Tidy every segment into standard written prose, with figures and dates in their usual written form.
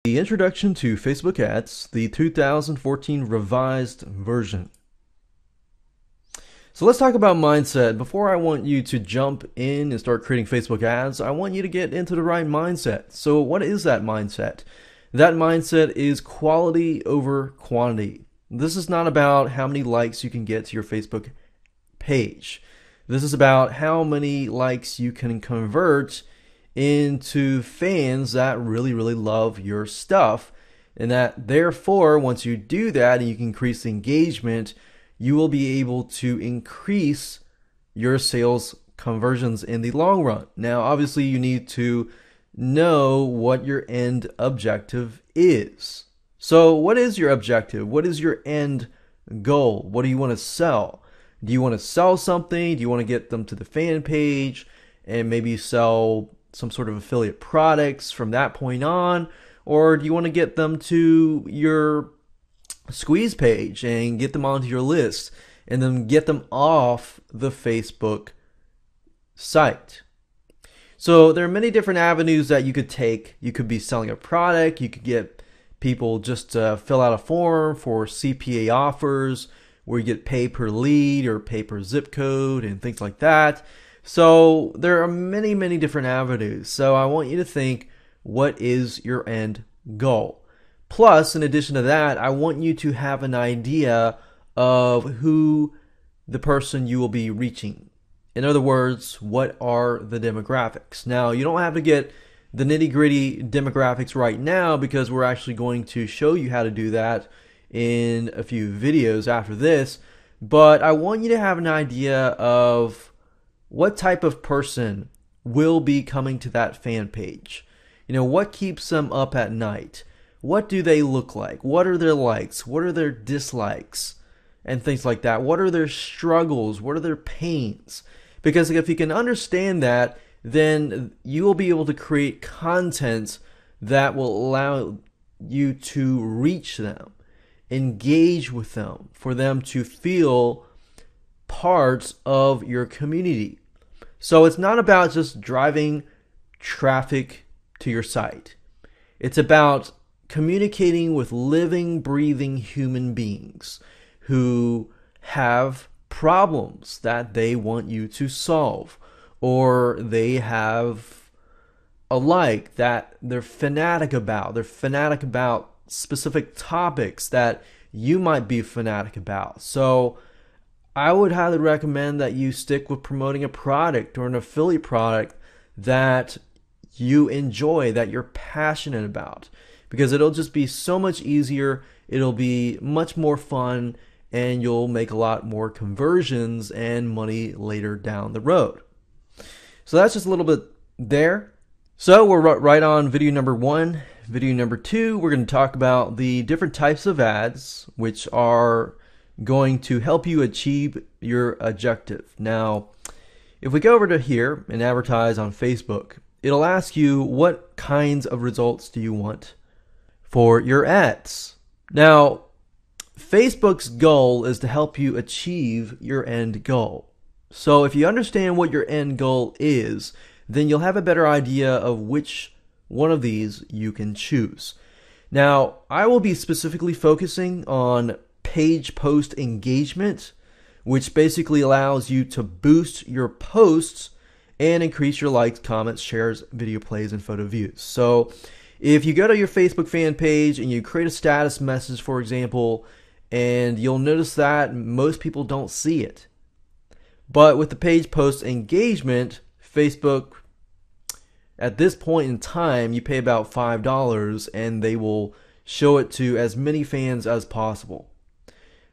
The Introduction to Facebook Ads, the 2014 revised version. So let's talk about mindset. Before I want you to jump in and start creating Facebook ads, I want you to get into the right mindset. So what is that mindset? That mindset is quality over quantity. This is not about how many likes you can get to your Facebook page. This is about how many likes you can convert into fans that really love your stuff, and that therefore once you do that and you can increase engagement, you will be able to increase your sales conversions in the long run. Now obviously you need to know what your end objective is. So what is your objective? What is your end goal? What do you want to sell? Do you want to sell something? Do you want to get them to the fan page and maybe sell some sort of affiliate products from that point on? Or do you want to get them to your squeeze page and get them onto your list and then get them off the Facebook site? So there are many different avenues that you could take. You could be selling a product. You could get people just to fill out a form for CPA offers where you get pay per lead or pay per zip code and things like that. So there are many different avenues. So I want you to think, what is your end goal? Plus, in addition to that, I want you to have an idea of who the person you will be reaching. In other words, what are the demographics? Now, you don't have to get the nitty-gritty demographics right now because we're actually going to show you how to do that in a few videos after this. But I want you to have an idea of what type of person will be coming to that fan page. You know, what keeps them up at night? What do they look like? What are their likes? What are their dislikes? And things like that. What are their struggles? What are their pains? Because if you can understand that, then you will be able to create content that will allow you to reach them, engage with them, for them to feel parts of your community. So it's not about just driving traffic to your site. It's about communicating with living, breathing human beings who have problems that they want you to solve, or they have a like that they're fanatic about. They're fanatic about specific topics that you might be fanatic about. So I would highly recommend that you stick with promoting a product or an affiliate product that you enjoy, that you're passionate about, because it'll just be so much easier. It'll be much more fun, and you'll make a lot more conversions and money later down the road. So that's just a little bit there. So we're right on video number 1. Video number 2, we're going to talk about the different types of ads which are going to help you achieve your objective. Now, if we go over to here and advertise on Facebook, it'll ask you what kinds of results do you want for your ads. Now, Facebook's goal is to help you achieve your end goal. So if you understand what your end goal is, then you'll have a better idea of which one of these you can choose. Now, I will be specifically focusing on page post engagement, which basically allows you to boost your posts and increase your likes, comments, shares, video plays, and photo views. So if you go to your Facebook fan page and you create a status message, for example, and you'll notice that most people don't see it. But with the page post engagement, Facebook, at this point in time, you pay about $5 and they will show it to as many fans as possible,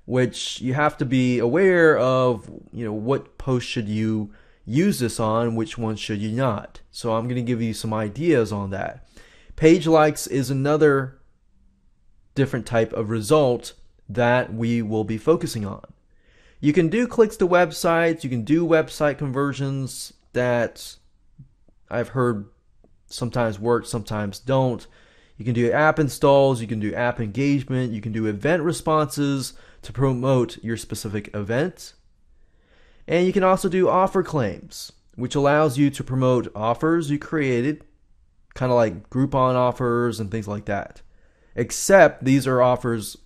which you have to be aware of, you know, what post should you use this on, which one should you not. So I'm going to give you some ideas on that. Page likes is another different type of result that we will be focusing on. You can do clicks to websites, you can do website conversions that I've heard sometimes work, sometimes don't. You can do app installs, you can do app engagement, you can do event responses to promote your specific event. And you can also do offer claims, which allows you to promote offers you created kind of like Groupon offers and things like that. Except these are offers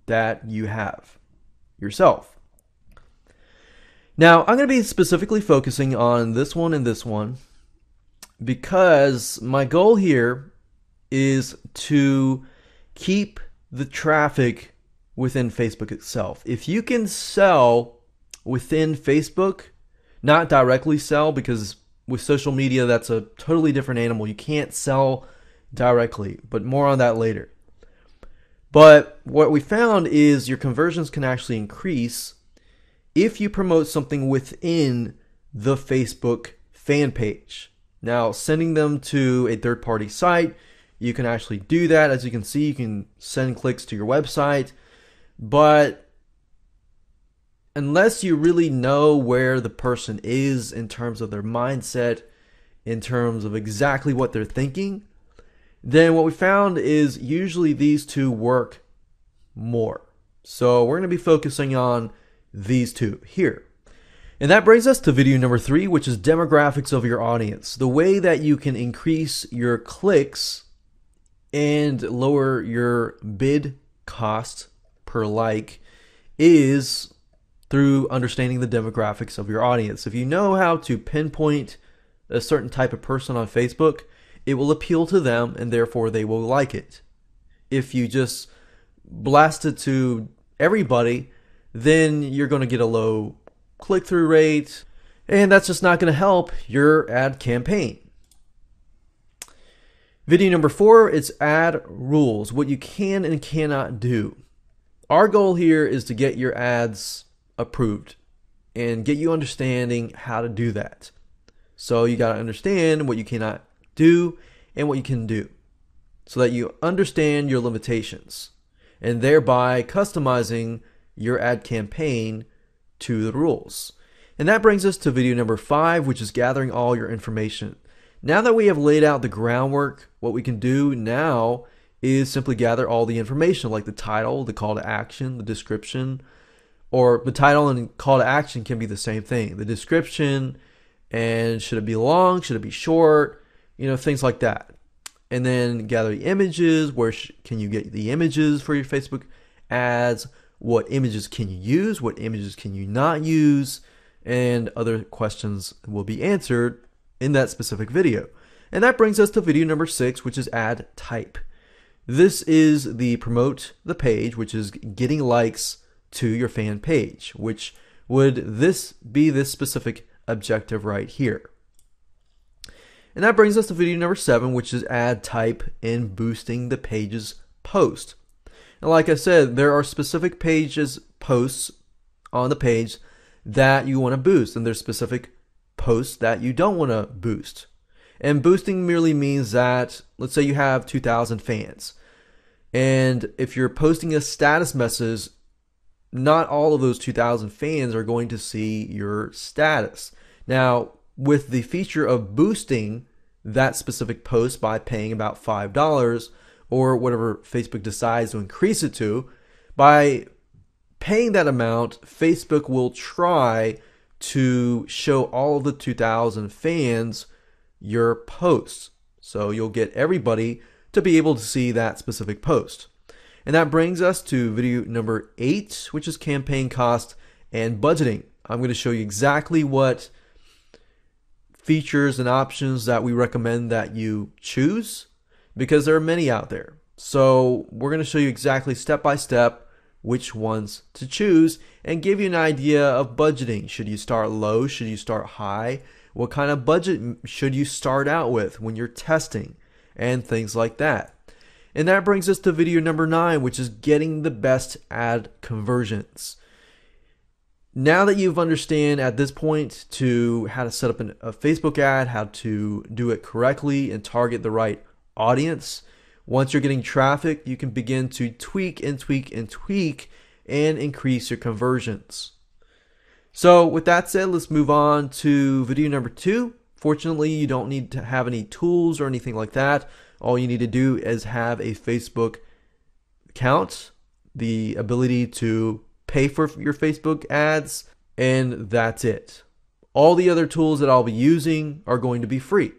that you have yourself. Now, I'm going to be specifically focusing on this one and this one because my goal here is to keep the traffic within Facebook itself. If you can sell within Facebook, not directly sell, because with social media, that's a totally different animal. You can't sell directly, but more on that later. But what we found is your conversions can actually increase if you promote something within the Facebook fan page. Now, sending them to a third-party site, you can actually do that. As you can see, you can send clicks to your website, but unless you really know where the person is in terms of their mindset, in terms of exactly what they're thinking, then what we found is usually these two work more. So we're going to be focusing on these two here. And that brings us to video number 3, which is demographics of your audience. The way that you can increase your clicks and lower your bid cost per like is through understanding the demographics of your audience. If you know how to pinpoint a certain type of person on Facebook, it will appeal to them and therefore they will like it. If you just blast it to everybody, then you're going to get a low click-through rate, and that's just not going to help your ad campaign. Video number 4 is ad rules, what you can and cannot do. Our goal here is to get your ads approved and get you understanding how to do that. So you got to understand what you cannot do and what you can do so that you understand your limitations and thereby customizing your ad campaign to the rules. And that brings us to video number 5, which is gathering all your information. Now that we have laid out the groundwork, what we can do now is simply gather all the information like the title, the call to action, the description, or the title and call to action can be the same thing. The description, and should it be long, should it be short, things like that. And then gather the images, where can you get the images for your Facebook ads, what images can you use, what images can you not use, and other questions will be answered in that specific video. And that brings us to video number 6, which is ad type. This is the promote the page, which is getting likes to your fan page, which would this be this specific objective right here. And that brings us to video number 7, which is ad type and boosting the page's post. And like I said, there are specific pages, posts on the page that you want to boost, and there's specific posts that you don't want to boost. And boosting merely means that, let's say you have 2,000 fans, and if you're posting a status message, not all of those 2,000 fans are going to see your status. Now, with the feature of boosting that specific post by paying about $5 or whatever Facebook decides to increase it to, by paying that amount, Facebook will try to show all of the 2,000 fans your posts. So you'll get everybody to be able to see that specific post. And that brings us to video number 8, which is campaign cost and budgeting. I'm going to show you exactly what features and options that we recommend that you choose, because there are many out there. So we're going to show you exactly step by step which ones to choose and give you an idea of budgeting. Should you start low? Should you start high? What kind of budget should you start out with when you're testing and things like that? And that brings us to video number 9, which is getting the best ad conversions. Now that you've understand at this point to how to set up a Facebook ad, how to do it correctly and target the right audience, once you're getting traffic, you can begin to tweak and tweak and tweak and increase your conversions. So with that said, let's move on to video number 2. Fortunately, you don't need to have any tools or anything like that. All you need to do is have a Facebook account, the ability to pay for your Facebook ads, and that's it. All the other tools that I'll be using are going to be free.